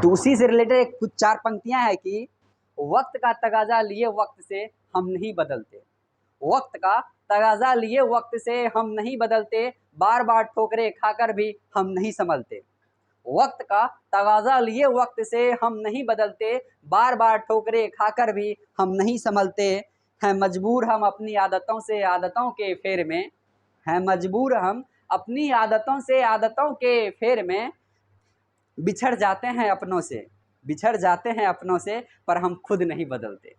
तो उसी से रिलेटेड कुछ 4 पंक्तियां हैं कि वक्त का तगाजा लिए वक्त से हम नहीं बदलते, वक्त का तगाजा लिए वक्त से हम नहीं बदलते, बार बार ठोकरे खाकर भी हम नहीं संभलते। वक्त का तगाजा लिए वक्त से हम नहीं बदलते, बार बार ठोकरे खाकर भी हम नहीं संभलते। हैं मजबूर हम अपनी आदतों से आदतों के फेर में, हैं मजबूर हम अपनी आदतों से आदतों के फेर में, बिछड़ जाते हैं अपनों से, बिछड़ जाते हैं अपनों से, पर हम खुद नहीं बदलते।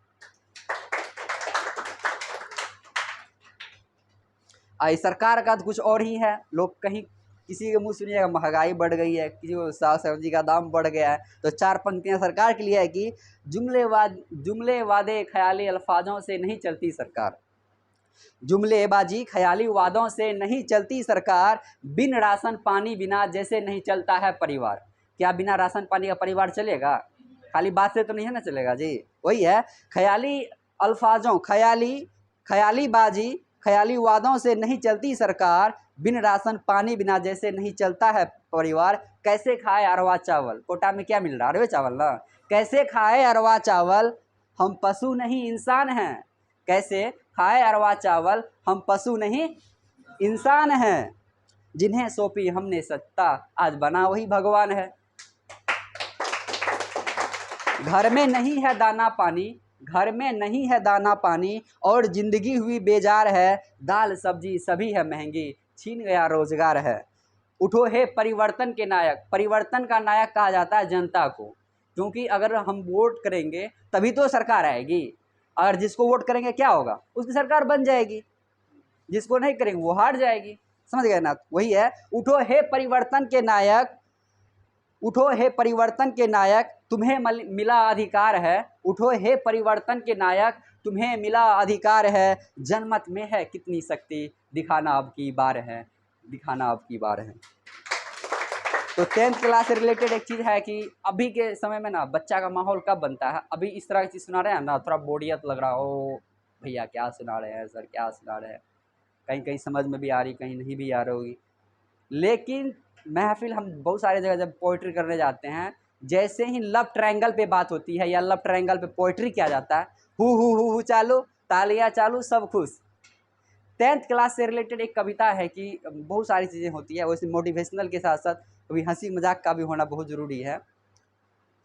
आई सरकार का तो कुछ और ही है, लोग कहीं किसी के मुंह सुनिएगा महंगाई बढ़ गई है, किसी को साग सब्जी का दाम बढ़ गया है, तो 4 पंक्तियां सरकार के लिए है कि जुमले वादे ख्याली अल्फाजों से नहीं चलती सरकार, जुमलेबाजी ख्याली वादों से नहीं चलती सरकार, बिन राशन पानी बिना जैसे नहीं चलता है परिवार। क्या बिना राशन पानी का परिवार चलेगा? खाली बात से तो नहीं है ना चलेगा जी। वही है, ख्याली अल्फाजों ख्याली बाजी ख्याली वादों से नहीं चलती सरकार, बिन राशन पानी बिना जैसे नहीं चलता है परिवार। कैसे खाए अरवा चावल, कोटा में क्या मिल रहा है? अरवे चावल ना। कैसे खाए अरवा चावल, हम पशु नहीं इंसान हैं। कैसे खाए अरवा चावल, हम पशु नहीं इंसान हैं। जिन्हें सौंपी हमने सत्ता, आज बना वही भगवान है। घर में नहीं है दाना पानी, घर में नहीं है दाना पानी, और जिंदगी हुई बेजार है, दाल सब्जी सभी है महंगी, छीन गया रोजगार है। उठो हे परिवर्तन के नायक, परिवर्तन का नायक कहा जाता है जनता को, क्योंकि अगर हम वोट करेंगे तभी तो सरकार आएगी। अगर जिसको वोट करेंगे क्या होगा? उसकी सरकार बन जाएगी, जिसको नहीं करेंगे वो हार जाएगी। समझ गए ना? वही है, उठो हे परिवर्तन के नायक, उठो हे परिवर्तन के नायक, तुम्हें मिला अधिकार है। उठो हे परिवर्तन के नायक, तुम्हें मिला अधिकार है। जनमत में है कितनी शक्ति, दिखाना अब की बार है, दिखाना अब की बार है। तो 10th क्लास से रिलेटेड एक चीज़ है कि अभी के समय में ना बच्चा का माहौल कब बनता है? अभी इस तरह की चीज़ सुना रहे हैं ना, थोड़ा बोरियत लग रहा हो, भैया क्या सुना रहे हैं सर, क्या सुना रहे हैं, कहीं कहीं समझ में भी आ रही, कहीं नहीं भी आ रही होगी। लेकिन महफिल हम बहुत सारी जगह जब पोइट्री करने जाते हैं, जैसे ही लव ट्रायंगल पे बात होती है या लव ट्रायंगल पे पोइट्री किया जाता है, हु चालू, तालियां चालू, सब खुश। 10th क्लास से रिलेटेड एक कविता है कि बहुत सारी चीज़ें होती है, वैसे मोटिवेशनल के साथ साथ कभी हंसी मजाक का भी होना बहुत ज़रूरी है।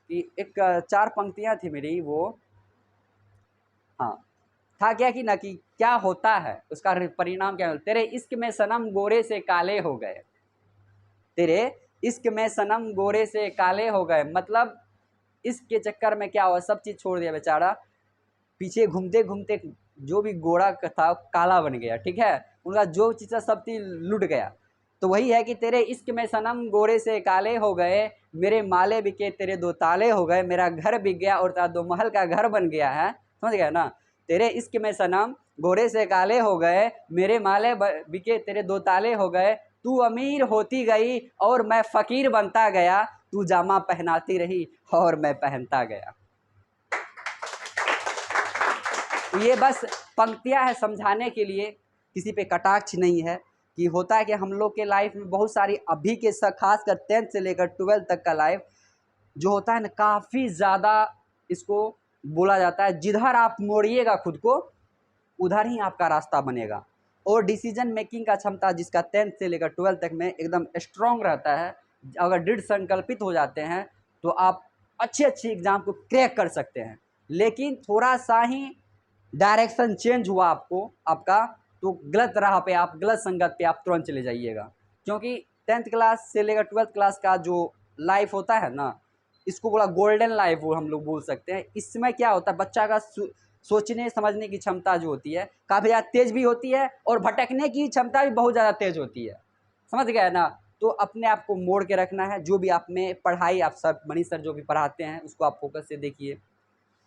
कि एक 4 पंक्तियां थी मेरी, वो हाँ था क्या कि ना कि क्या होता है उसका परिणाम क्या, तेरे इश्क में सनम गोरे से काले हो गए, तेरे इश्क में सनम गोरे से काले हो गए। मतलब इश्क के चक्कर में क्या हुआ, सब चीज़ छोड़ दिया बेचारा, पीछे घूमते घूमते जो भी गोरा था काला बन गया। ठीक है, उनका जो चीज़ सब चीज़ लुट गया। तो वही है कि तेरे इश्क में सनम गोरे से काले हो गए, मेरे माले बिके तेरे 2 ताले हो गए, मेरा घर बिक गया और तेरा 2 महल का घर बन गया है। समझ गया ना? तेरे इश्क में सनम गोरे से काले हो गए, मेरे माले बिके तेरे 2 ताले हो गए, तू अमीर होती गई और मैं फ़कीर बनता गया, तू जामा पहनाती रही और मैं पहनता गया। तो ये बस पंक्तियां है समझाने के लिए, किसी पे कटाक्ष नहीं है। कि होता है कि हम लोग के लाइफ में बहुत सारी अभी के खासकर 10th से लेकर 12th तक का लाइफ जो होता है ना, काफ़ी ज़्यादा इसको बोला जाता है, जिधर आप मोड़िएगा खुद को उधर ही आपका रास्ता बनेगा। और डिसीजन मेकिंग का क्षमता जिसका 10th से लेकर 12th तक में एकदम स्ट्रॉन्ग रहता है, अगर दृढ़ संकल्पित हो जाते हैं तो आप अच्छी एग्ज़ाम को क्रैक कर सकते हैं। लेकिन थोड़ा सा ही डायरेक्शन चेंज हुआ आपका, तो गलत राह पे, आप गलत संगत पे आप तुरंत चले जाइएगा। क्योंकि 10th क्लास से लेकर 12th क्लास का जो लाइफ होता है ना, इसको बोला गोल्डन लाइफ वो हम लोग बोल सकते हैं। इसमें क्या होता है, बच्चा का सोचने समझने की क्षमता जो होती है काफ़ी ज़्यादा तेज़ भी होती है, और भटकने की क्षमता भी बहुत ज़्यादा तेज़ होती है। समझ गए ना? तो अपने आप को मोड़ के रखना है। जो भी आप में पढ़ाई, आप सर मनीष सर जो भी पढ़ाते हैं उसको आप फोकस से देखिए।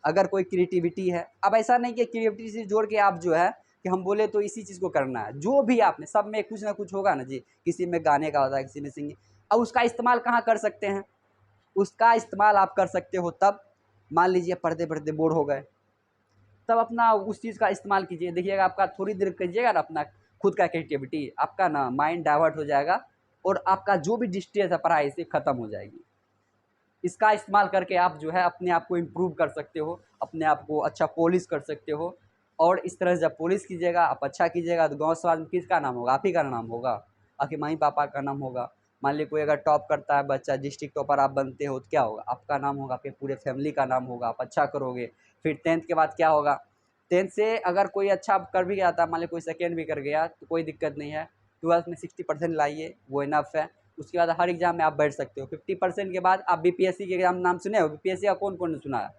अगर कोई क्रिएटिविटी है, अब ऐसा नहीं कि क्रिएटिविटी से जोड़ के आप जो है कि हम बोले तो इसी चीज़ को करना है, जो भी आपने सब में कुछ ना कुछ होगा ना जी। किसी में गाने का होता है, किसी में सिंगिंग। अब उसका इस्तेमाल कहाँ कर सकते हैं? उसका इस्तेमाल आप कर सकते हो तब, मान लीजिए पढ़ते पढ़ते बोर हो गए, तब अपना उस चीज़ का इस्तेमाल कीजिए। देखिएगा आपका थोड़ी देर कीजिएगा ना अपना खुद का क्रिएटिविटी, आपका ना माइंड डाइवर्ट हो जाएगा और आपका जो भी डिस्ट्रेस है पढ़ाई से ख़त्म हो जाएगी। इसका इस्तेमाल करके आप जो है अपने आप को इम्प्रूव कर सकते हो, अपने आप को अच्छा पॉलिश कर सकते हो। और इस तरह से जब पॉलिश कीजिएगा, आप अच्छा कीजिएगा, तो गाँव समाज में किसका नाम होगा? आप ही का नाम होगा, आपके मम्मी पापा का नाम होगा। मान लीजिए कोई अगर टॉप करता है बच्चा, डिस्ट्रिक्ट टॉपर आप बनते हो, तो क्या होगा? आपका नाम होगा, आपके पूरे फैमिली का नाम होगा, आप अच्छा करोगे। फिर 10th के बाद क्या होगा? 10th से अगर कोई अच्छा कर भी गया था, मान लीजिए कोई सेकेंड भी कर गया, तो कोई दिक्कत नहीं है। 12th में 60% लाइए, वो इनफ है। उसके बाद हर एग्ज़ाम में आप बैठ सकते हो। 50% के बाद आप बीपीएससी के एग्ज़ाम नाम सुने हो? बीपीएससी का कौन-कौन ने सुना है?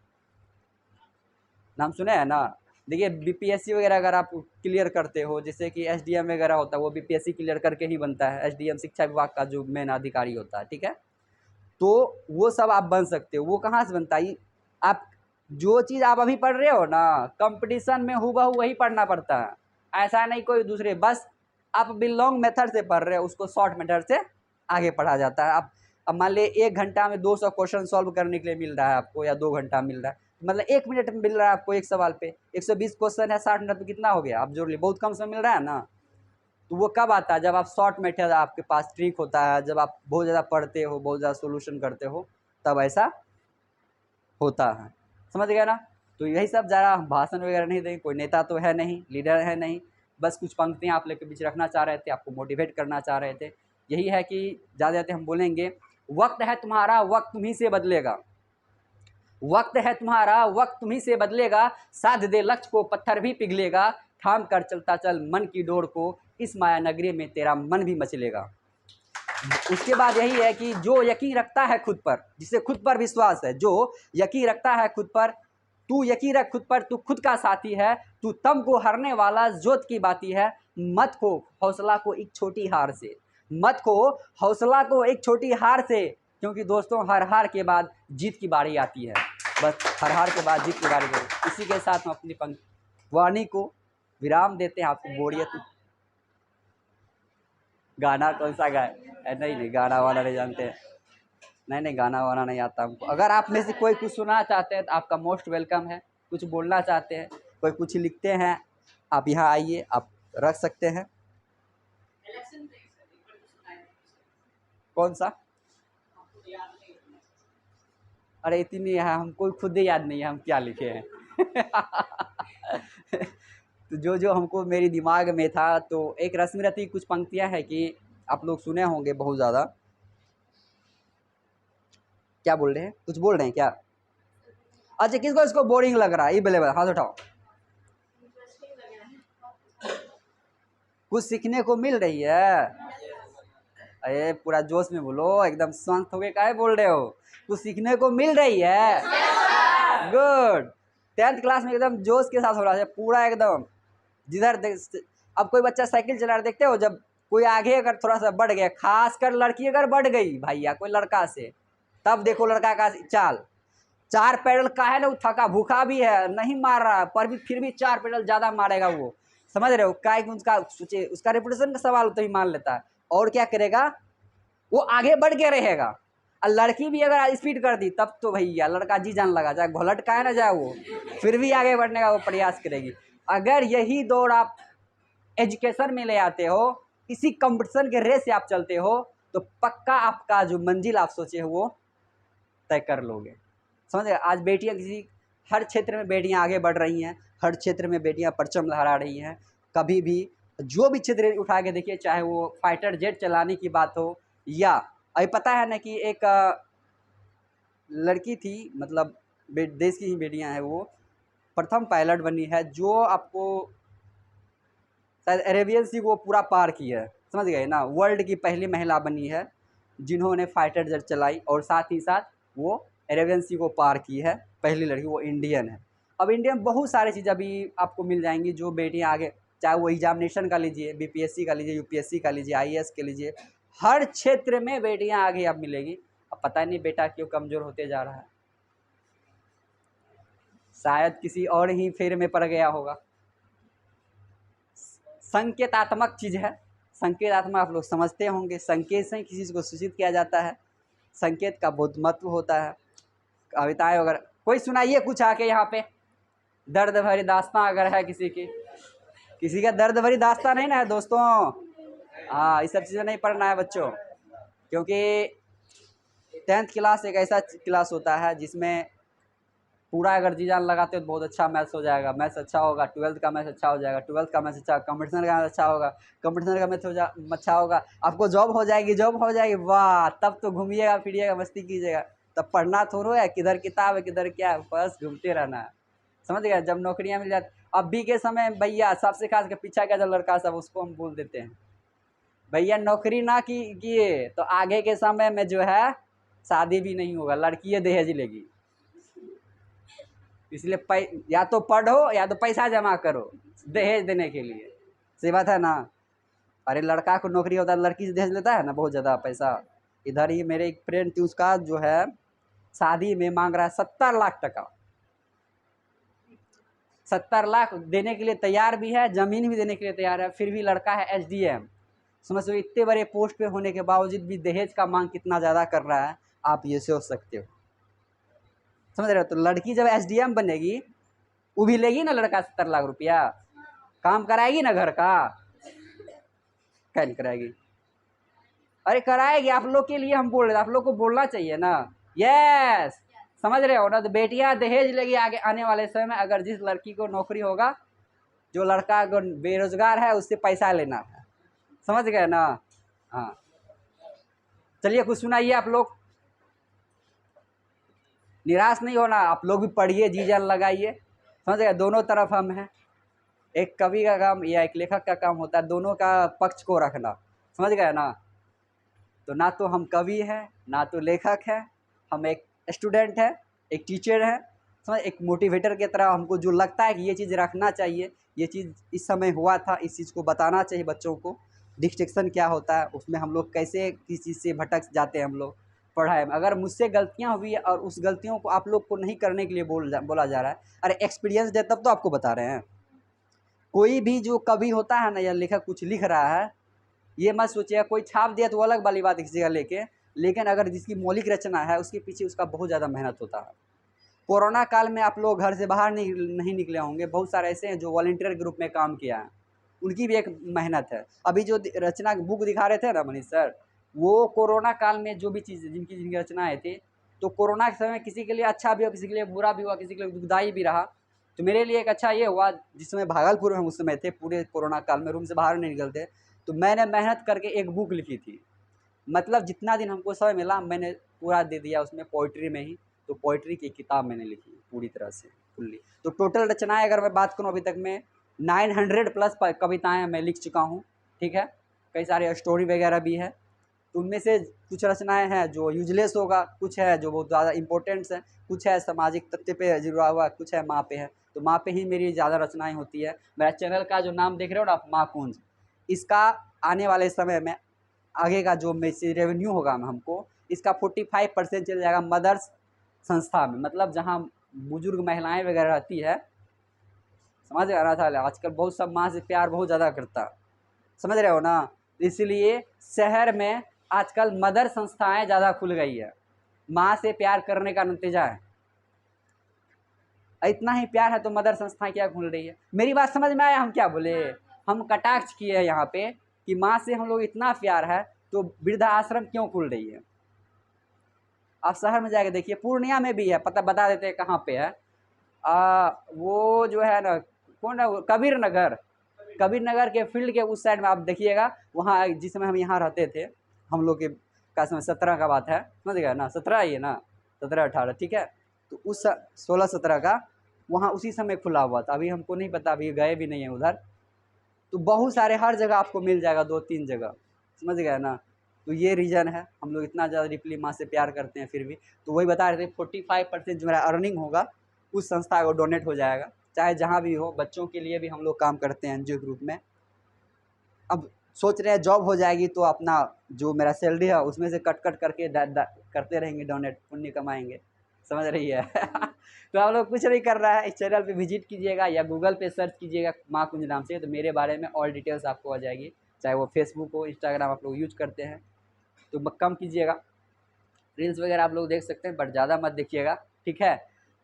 नाम सुने हैं ना? देखिए बीपीएससी वगैरह अगर आप क्लियर करते हो, जैसे कि एसडीएम वगैरह होता है, वो बीपीएससी क्लियर करके ही बनता है। एसडीएम शिक्षा विभाग का जो मेन अधिकारी होता है, ठीक है? तो वो सब आप बन सकते हो। वो कहाँ से बनता है? आप जो चीज़ आप अभी पढ़ रहे हो ना, कंपटीशन में हूबहू वही पढ़ना पड़ता है। ऐसा नहीं कोई दूसरे, बस आप बिलोंग मेथड से पढ़ रहे हो, उसको शॉर्ट मेथड से आगे पढ़ा जाता है। आप अब मान लीजिए 1 घंटा में 200 क्वेश्चन सॉल्व करने के लिए मिल रहा है आपको, या 2 घंटा मिल रहा है, मतलब 1 मिनट में मिल रहा है आपको एक सवाल पे। 120 क्वेश्चन है, 60 मिनट में कितना हो गया? आप जोड़ लीजिए, बहुत कम समय मिल रहा है ना। तो वो कब आता है? जब आप शॉर्ट मेथड आपके पास ट्रिक होता है, जब आप बहुत ज़्यादा पढ़ते हो, बहुत ज़्यादा सोल्यूशन करते हो, तब ऐसा होता है। समझ गए ना? तो यही सब, ज़्यादा भाषण वगैरह नहीं देंगे, कोई नेता तो है नहीं, लीडर है नहीं, बस कुछ पंक्तियाँ आप लोग के बीच रखना चाह रहे थे, आपको मोटिवेट करना चाह रहे थे। यही है कि ज़्यादा ज़्यादा हम बोलेंगे, वक्त है तुम्हारा, वक्त तुम्ही से बदलेगा। वक्त है तुम्हारा, वक्त तुम्ही से बदलेगा, साध दे लक्ष्य को पत्थर भी पिघलेगा, थाम कर चलता चल मन की डोर को, इस माया नगरी में तेरा मन भी मचलेगा। उसके बाद यही है कि जो यकीन रखता है खुद पर, जिसे खुद पर विश्वास है, जो यकीन रखता है खुद पर, तू यकीन रख खुद पर, तू खुद का साथी है, तू तम को हरने वाला जोत की बाती है। मत खो हौसला को एक छोटी हार से, मत खो हौसला को एक छोटी हार से, क्योंकि दोस्तों हर हार के बाद जीत की बारी आती है। बस हर हार के बाद जीत की बारी आती है। इसी के साथ हम अपनी वाणी को विराम देते हैं। आपको बोरियत, गाना कौन सा गाए? नहीं नहीं, गाना वाना नहीं जानते हैं। नहीं नहीं, गाना वाना नहीं आता हमको। अगर आप में से कोई कुछ सुनना चाहते हैं तो आपका मोस्ट वेलकम है। कुछ बोलना चाहते हैं, कोई कुछ लिखते हैं, आप यहाँ आइए, आप रख सकते हैं। कौन सा? अरे इतनी है, हमको खुद ही याद नहीं है हम क्या लिखे हैं। तो जो जो हमको मेरी दिमाग में था, तो एक रस्म रती कुछ पंक्तियां हैं कि आप लोग सुने होंगे बहुत ज़्यादा। क्या बोल रहे हैं? कुछ बोल रहे हैं क्या? अच्छा, किसको इसको बोरिंग लग रहा है? ये बोले, हाथ उठाओ। कुछ सीखने को मिल रही है? अरे पूरा जोश में बोलो, एकदम शांत होके काहे बोल रहे हो? कुछ सीखने को मिल रही है? गुड। 10th क्लास में एकदम जोश के साथ हो रहा है पूरा एकदम। जिधर अब कोई बच्चा साइकिल चला रहा, देखते हो जब कोई आगे अगर थोड़ा सा बढ़ गया, खासकर लड़की अगर बढ़ गई भैया कोई लड़का से, तब देखो लड़का का चाल। 4 पैडल का है ना, वो थका भूखा भी है, नहीं मार रहा पर भी फिर भी 4 पैडल ज़्यादा मारेगा वो। समझ रहे हो? क्या है कि उसका सोचे, उसका रेपुटेशन का सवाल तो ही मान लेता है। और क्या करेगा? वो आगे बढ़ के रहेगा। और लड़की भी अगर स्पीड कर दी, तब तो भैया लड़का जी जान लगा, चाहे घोलट का है ना जाए, वो फिर भी आगे बढ़ने का वो प्रयास करेगी। अगर यही दौड़ आप एजुकेशन में ले आते हो, इसी कंपटीशन के रेस से आप चलते हो, तो पक्का आपका जो मंजिल आप सोचे हो वो तय कर लोगे। समझे? आज बेटियां किसी, हर क्षेत्र में बेटियां आगे बढ़ रही हैं, हर क्षेत्र में बेटियां परचम लहरा रही हैं। कभी भी जो भी क्षेत्र उठा के देखिए, चाहे वो फाइटर जेट चलाने की बात हो, या अभी पता है ना कि एक लड़की थी, मतलब देश की ही बेटियां हैं, वो प्रथम पायलट बनी है, जो आपको शायद अरेबियन सी को पूरा पार की है। समझ गए ना? वर्ल्ड की पहली महिला बनी है जिन्होंने फाइटर जेट चलाई, और साथ ही साथ वो अरेबियन सी को पार की है, पहली लड़की, वो इंडियन है। अब इंडिया में बहुत सारी चीज़ अभी आपको मिल जाएंगी जो बेटियां आगे, चाहे वो एग्जामिनेशन का लीजिए, बीपीएससी का लीजिए, यूपीएससी का लीजिए, आईएएस के लीजिए, हर क्षेत्र में बेटियां आगे अब मिलेगी। अब पता नहीं बेटा क्यों कमज़ोर होते जा रहा है, शायद किसी और ही फेर में पड़ गया होगा। संकेतात्मक चीज़ है, संकेतात्मक आप लोग समझते होंगे, संकेत से किसी चीज़ को सूचित किया जाता है, संकेत का बहुत महत्व होता है। कविताएं वगैरह कोई सुनाइए कुछ आके यहाँ पे, दर्द भरी दास्तां अगर है किसी की, किसी का दर्द भरी दास्तां नहीं ना है दोस्तों। हाँ, ये सब चीज़ें नहीं पढ़ना है बच्चों, क्योंकि 10th क्लास एक ऐसा क्लास होता है जिसमें पूरा अगर जी जान लगाते हो तो बहुत अच्छा मैथ्स हो जाएगा, मैथ्स अच्छा होगा, 12th का मैथ्स अच्छा हो जाएगा, 12th का मैथ्स अच्छा, कंपटीशन का मैथ्स अच्छा होगा, कंपटीशन का मैथ्स अच्छा होगा, आपको जॉब हो जाएगी, जॉब हो जाएगी, वाह तब तो घूमिएगा फिरिएगा मस्ती कीजिएगा। तब पढ़ना थोड़ो है, किधर किताब है किधर क्या है, बस घूमते रहना है। समझ गए? जब नौकरियाँ मिल जाती, अभी के समय भैया सबसे खास के पीछा का जो लड़का सब उसको हम बोल देते हैं, भैया नौकरी ना किए तो आगे के समय में जो है शादी भी नहीं होगा, लड़की दहेज लेगी। इसलिए या तो पढ़ो या तो पैसा जमा करो दहेज देने के लिए। सही बात है ना? अरे लड़का को नौकरी होता है, लड़की से दहेज लेता है ना बहुत ज़्यादा पैसा। इधर ही मेरे एक फ्रेंड थी, उसका जो है शादी में मांग रहा है 70 लाख टका। 70 लाख देने के लिए तैयार भी है, ज़मीन भी देने के लिए तैयार है, फिर भी लड़का है SDM। समझ लो इतने बड़े पोस्ट पे होने के बावजूद भी दहेज का मांग कितना ज़्यादा कर रहा है, आप ये सोच सकते हो। समझ रहे हो? तो लड़की जब SDM बनेगी वो भी लेगी ना लड़का 70 लाख रुपया, काम कराएगी ना घर का, क्या नहीं कराएगी? अरे कराएगी, आप लोग के लिए हम बोल रहे हैं, आप लोग को बोलना चाहिए ना। यस, समझ रहे हो ना? तो बेटियां दहेज लेगी आगे आने वाले समय में, अगर जिस लड़की को नौकरी होगा, जो लड़का अगर बेरोजगार है उससे पैसा लेना है। समझ गए ना? हाँ, चलिए कुछ सुनाइए आप लोग। निराश नहीं होना, आप लोग भी पढ़िए, जी जान लगाइए। समझ गए? दोनों तरफ हम हैं, एक कवि का काम या एक लेखक का काम होता है दोनों का पक्ष को रखना। समझ गए ना? तो ना तो हम कवि हैं ना तो लेखक हैं, हम एक स्टूडेंट है, एक टीचर है। समझ, एक मोटिवेटर की तरह हमको जो लगता है कि ये चीज़ रखना चाहिए, ये चीज़ इस समय हुआ था, इस चीज़ को बताना चाहिए बच्चों को। डिस्ट्रैक्शन क्या होता है उसमें, हम लोग कैसे किस चीज़ से भटक जाते हैं हम लोग पढ़ाई में। अगर मुझसे गलतियाँ हुई है और उस गलतियों को आप लोग को नहीं करने के लिए बोला जा रहा है, अरे एक्सपीरियंस दे तब तो आपको बता रहे हैं। कोई भी जो कवि होता है ना या लेखक कुछ लिख रहा है, ये मत सोचिएगा कोई छाप दिया तो वो अलग वाली बात किसी जगह लेके, लेकिन अगर जिसकी मौलिक रचना है उसके पीछे उसका बहुत ज़्यादा मेहनत होता है। कोरोना काल में आप लोग घर से बाहर नहीं निकले होंगे, बहुत सारे ऐसे हैं जो वॉलंटियर के रूप में काम किया है, उनकी भी एक मेहनत है। अभी जो रचना बुक दिखा रहे थे ना मनीष सर, वो कोरोना काल में जो भी चीज़ जिनकी जिनकी रचनाएँ थी, तो कोरोना के समय किसी के लिए अच्छा भी हुआ, किसी के लिए बुरा भी हुआ, किसी के लिए दुखदाई भी रहा। तो मेरे लिए एक अच्छा ये हुआ, जिस समय भागलपुर में हम उस समय थे, पूरे कोरोना काल में रूम से बाहर नहीं निकलते, तो मैंने मेहनत करके एक बुक लिखी थी। मतलब जितना दिन हमको समय मिला मैंने पूरा दे दिया उसमें, पोइट्री में ही। तो पोइट्री की किताब मैंने लिखी पूरी तरह से फुल्ली। तो टोटल रचनाएँ अगर मैं बात करूँ अभी तक मैं 900 प्लस कविताएँ मैं लिख चुका हूँ। ठीक है, कई सारे स्टोरी वगैरह भी है। तो उनमें से कुछ रचनाएँ हैं जो यूजलेस होगा, कुछ है जो बहुत ज़्यादा इंपॉर्टेंट्स है, कुछ है सामाजिक तथ्य पे जुड़ा हुआ, कुछ है माँ पे है। तो माँ पे ही मेरी ज़्यादा रचनाएँ होती है। मेरा चैनल का जो नाम देख रहे हो ना आप, माँ कुंज, इसका आने वाले समय में आगे का जो में से रेवेन्यू होगा हमको, इसका 45% चल जाएगा मदर्स संस्था में, मतलब जहाँ बुजुर्ग महिलाएं वगैरह रहती है। समझ रहा था, आजकल बहुत सब माँ से प्यार बहुत ज़्यादा करता, समझ रहे हो ना? इसलिए शहर में आजकल मदर संस्थाएं ज़्यादा खुल गई है, माँ से प्यार करने का नतीजा है। इतना ही प्यार है तो मदर संस्थाएं क्या खुल रही है। मेरी बात समझ में आया हम क्या बोले? हम कटाक्ष किए हैं यहाँ पे कि माँ से हम लोग इतना प्यार है तो वृद्धा आश्रम क्यों खुल रही है। आप शहर में जाके देखिए, पूर्णिया में भी है, पता बता देते हैं कहाँ पे है। वो जो है ना, कौन है वो, कबीर नगर, कबीर नगर के फील्ड के उस साइड में आप देखिएगा, वहाँ जिस समय हम यहाँ रहते थे, हम लोग के का समय 17 का बात है, समझ गए ना? 17 ही है ना, 17-18, ठीक है। तो उस 16-17 का वहाँ उसी समय खुला हुआ था, अभी हमको नहीं पता, अभी गए भी नहीं है उधर। तो बहुत सारे हर जगह आपको मिल जाएगा, 2-3 जगह, समझ गए ना? तो ये रीज़न है, हम लोग इतना ज़्यादा डीपली माँ से प्यार करते हैं फिर भी। तो वही बता रहे थे 45% जो मेरा अर्निंग होगा उस संस्था को डोनेट हो जाएगा, चाहे जहाँ भी हो। बच्चों के लिए भी हम लोग काम करते हैं एनजीओ ग्रुप में। अब सोच रहे हैं जॉब हो जाएगी तो अपना जो मेरा सैलरी है उसमें से कट करके करते रहेंगे डोनेट, पुण्य कमाएंगे, समझ रही है? तो आप लोग कुछ नहीं कर रहा है, इस चैनल पे विजिट कीजिएगा या गूगल पे सर्च कीजिएगा माँ कुंज नाम से, तो मेरे बारे में ऑल डिटेल्स आपको आ जाएगी। चाहे वो फेसबुक हो, इंस्टाग्राम आप लोग यूज करते हैं तो कम कीजिएगा, रील्स वगैरह आप लोग देख सकते हैं बट ज़्यादा मत देखिएगा, ठीक है?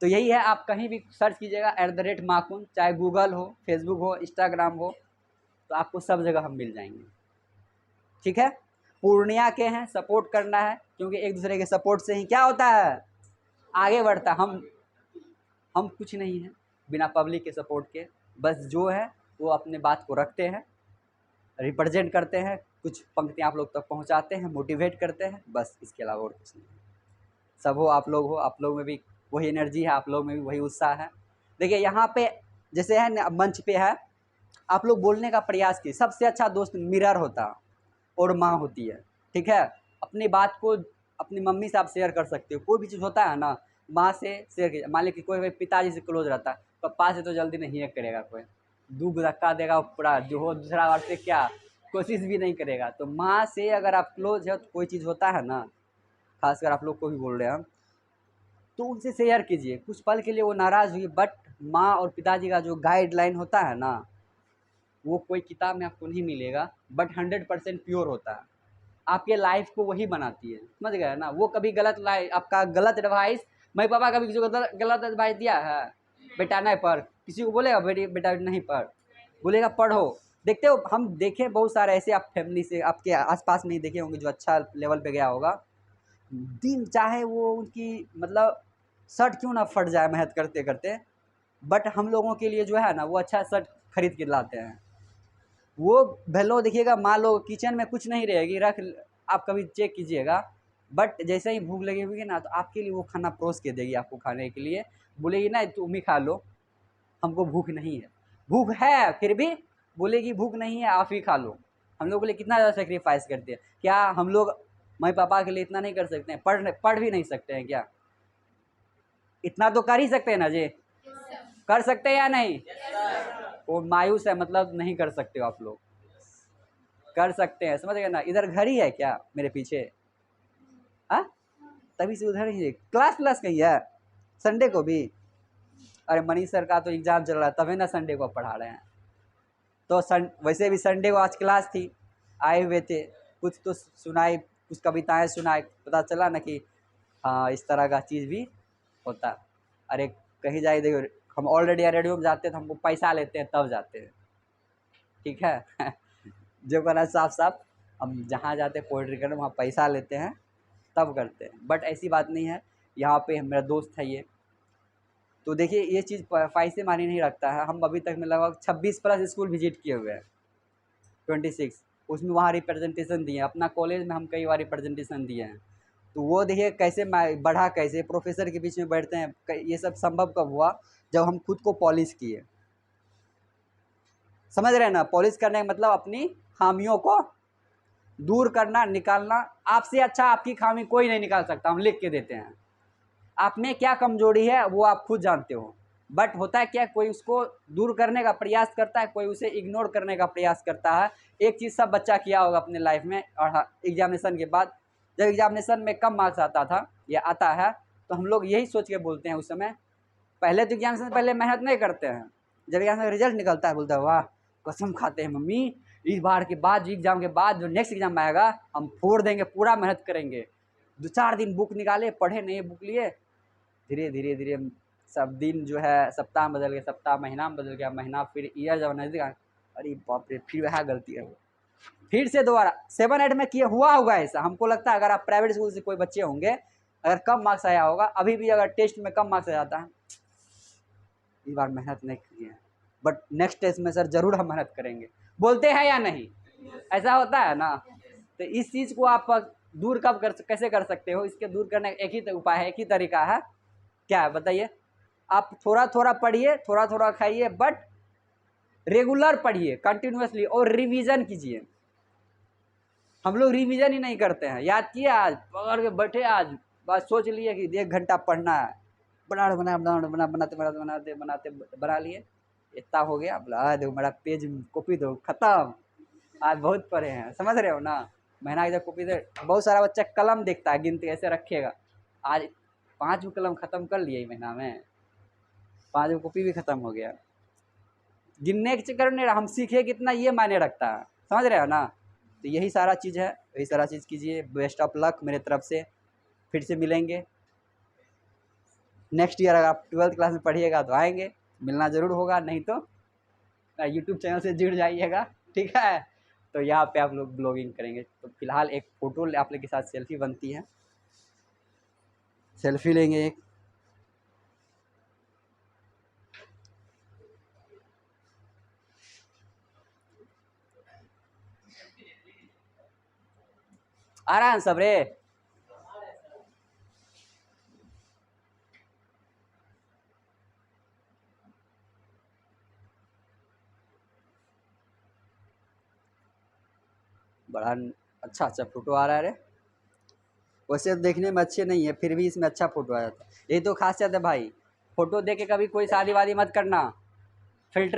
तो यही है, आप कहीं भी सर्च कीजिएगा @माकुंज, चाहे गूगल हो, फेसबुक हो, इंस्टाग्राम हो, तो आपको सब जगह हम मिल जाएंगे, ठीक है? पूर्णिया के हैं, सपोर्ट करना है, क्योंकि एक दूसरे के सपोर्ट से ही क्या होता है, आगे बढ़ता। हम कुछ नहीं हैं बिना पब्लिक के सपोर्ट के, बस जो है वो अपने बात को रखते हैं, रिप्रेजेंट करते हैं, कुछ पंक्तियाँ आप लोग तक पहुँचाते हैं, मोटिवेट करते हैं, बस इसके अलावा और कुछ नहीं। सब हो, आप लोग में भी वही एनर्जी है, आप लोग में भी वही उत्साह है। देखिए यहाँ पे जैसे है न, मंच पे है, आप लोग बोलने का प्रयास कीजिए। सबसे अच्छा दोस्त मिरर होता और माँ होती है, ठीक है। अपनी बात को अपनी मम्मी से आप शेयर कर सकते हो, कोई भी चीज़ होता है ना, माँ से शेयर कीजिए। मान लीजिए कि कोई पिताजी से क्लोज रहता है, पप्पा से तो जल्दी नहीं करेगा कोई, दूध धक्का देगा पूरा, जो हो दूसरा बार से क्या कोशिश भी नहीं करेगा। तो माँ से अगर आप क्लोज है तो कोई चीज़ होता है ना, खासकर आप लोग को भी बोल रहे हैं हम, तो उनसे शेयर कीजिए। कुछ पल के लिए वो नाराज़ हुई, बट माँ और पिताजी का जो गाइडलाइन होता है ना, वो कोई किताब में आपको नहीं मिलेगा, बट 100% प्योर होता है। आपके लाइफ को वही बनाती है, समझ गए ना। वो कभी गलत आपका गलत एडवाइस, मेरे पापा कभी किसी को गलत एडवाइस दिया है, बेटा नहीं पढ़, किसी को बोलेगा बेटा नहीं पढ़, बोलेगा पढ़ो। देखते हो, हम देखें बहुत सारे ऐसे, आप फैमिली से आपके आसपास में ही देखे होंगे जो अच्छा लेवल पे गया होगा, दिन चाहे वो उनकी मतलब शर्ट क्यों ना फट जाए मेहनत करते करते, बट हम लोगों के लिए जो है ना वो अच्छा शर्ट खरीद के लाते हैं। वो भेलो देखिएगा, मान लो किचन में कुछ नहीं रहेगी, रख आप कभी चेक कीजिएगा, बट जैसे ही भूख लगी हुई है ना, तो आपके लिए वो खाना परोस के देगी आपको खाने के लिए, बोलेगी ना तुम ही खा लो, हमको भूख नहीं है। भूख है फिर भी बोलेगी भूख नहीं है, आप ही खा लो। हम लोग के लिए कितना ज़्यादा सेक्रीफाइस करती है। क्या हम लोग मम्मी पापा के लिए इतना नहीं कर सकते हैं? पढ़ भी नहीं सकते हैं क्या? इतना तो कर ही सकते हैं ना जी, कर सकते हैं या नहीं? वो मायूस है, मतलब नहीं कर सकते हो आप लोग, कर सकते हैं, समझ गए ना। इधर घर ही है क्या मेरे पीछे? हाँ, तभी से उधर ही क्लास कहीं है संडे को भी? अरे मनीष सर का तो एग्जाम चल रहा है, तभी ना संडे को पढ़ा रहे हैं। तो वैसे भी संडे को आज क्लास थी, आए हुए थे, कुछ तो सुनाई, कुछ कविताएं सुनाई, पता चला ना कि हाँ इस तरह का चीज़ भी होता। अरे कहीं जाए देखो, हम ऑलरेडी रेडियो में जाते हैं तो हमको पैसा लेते हैं तब जाते हैं, ठीक है। जो कहना साफ साफ, हम जहाँ जाते हैं पोइट्री करने वहाँ पैसा लेते हैं तब करते हैं, बट ऐसी बात नहीं है। यहाँ पे मेरा दोस्त है ये, तो देखिए ये चीज़ पैसे मानी नहीं रखता है। हम अभी तक में लगभग 26 प्लस स्कूल विजिट किए हुए हैं, 26, उसमें वहाँ रिप्रेजेंटेशन दिए हैं। अपना कॉलेज में हम कई बार रिप्रेजेंटेशन दिए हैं। तो वो देखिए कैसे बढ़ा, कैसे प्रोफेसर के बीच में बैठते हैं। ये सब संभव कब हुआ? जब हम खुद को पॉलिश किए, समझ रहे हैं ना। पॉलिश करने का मतलब अपनी खामियों को दूर करना, निकालना। आपसे अच्छा आपकी खामी कोई नहीं निकाल सकता, हम लिख के देते हैं। आप में क्या कमजोरी है वो आप खुद जानते हो, बट होता है क्या, कोई उसको दूर करने का प्रयास करता है, कोई उसे इग्नोर करने का प्रयास करता है। एक चीज़ सब बच्चा किया होगा अपने लाइफ में, और हाँ, एग्जामिनेशन के बाद जब एग्जामिनेशन में कम मार्क्स आता था या आता है, तो हम लोग यही सोच के बोलते हैं उस समय, पहले तो एग्जामिनेशन पहले मेहनत नहीं करते हैं, जब यहाँ से रिजल्ट निकलता है बोलता है वाह कसम खाते हैं मम्मी, इस बार के बाद जो एग्ज़ाम के बाद जो नेक्स्ट एग्ज़ाम आएगा हम फोड़ देंगे, पूरा मेहनत करेंगे। 2-4 दिन बुक निकाले, पढ़े नहीं, बुक लिए, धीरे धीरे धीरे सब दिन जो है, सप्ताह बदल गया, सप्ताह महीना में बदल गया, महीना फिर ईयर जब नजदीक आया, अरे बाप रे फिर वह गलती है, फिर से दोबारा 7-8 में किया हुआ होगा ऐसा। हमको लगता है अगर आप प्राइवेट स्कूल से कोई बच्चे होंगे, अगर कम मार्क्स आया होगा, अभी भी अगर टेस्ट में कम मार्क्स आ जाता है, इस बार मेहनत नहीं की है, बट नेक्स्ट टेस्ट में सर जरूर हम मेहनत करेंगे, बोलते हैं या नहीं? ऐसा होता है ना। तो इस चीज़ को आप दूर कैसे कर सकते हो? इसके दूर करने का एक ही उपाय है, एक ही तरीका है, क्या है बताइए? आप थोड़ा थोड़ा पढ़िए, थोड़ा थोड़ा खाइए, बट रेगुलर पढ़िए कंटिन्यूअसली, और रिवीजन कीजिए। हम लोग रिवीजन ही नहीं करते हैं। याद किए आज पकड़ के बैठे, आज बस सोच लिए कि 1 घंटा पढ़ना है, बनाते बना लिए, इतना हो गया, बोला देखो मेरा पेज कॉपी दो, खत्म। आज बहुत पढ़े हैं, समझ रहे हो ना। महीना की जब कॉपी दे, बहुत सारा बच्चा कलम देखता है, गिनती ऐसे रखेगा, आज 5 कलम खत्म कर लिए महीना में, 5 कॉपी भी खत्म हो गया। गिनने के चक्कर में हम सीखे कितना ये मायने रखता है, समझ रहे हो ना। तो यही सारा चीज़ है, यही सारा चीज़ कीजिए। बेस्ट ऑफ लक मेरे तरफ से, फिर से मिलेंगे नेक्स्ट ईयर। अगर आप 12th क्लास में पढ़िएगा तो आएंगे, मिलना ज़रूर होगा, नहीं तो यूट्यूब चैनल से जुड़ जाइएगा, ठीक है। तो यहाँ पे आप लोग ब्लॉगिंग करेंगे। तो फिलहाल एक फ़ोटो आप लोग के साथ सेल्फी बनती है, सेल्फी लेंगे एक। आ रहा है सब रे। बड़ा अच्छा अच्छा फ़ोटो आ रहा है रे। वैसे तो देखने में अच्छे नहीं है, फिर भी इसमें अच्छा फ़ोटो आ जाता है। यही तो खासियत है भाई, फ़ोटो देख के कभी कोई शादी वादी मत करना, फ़िल्टर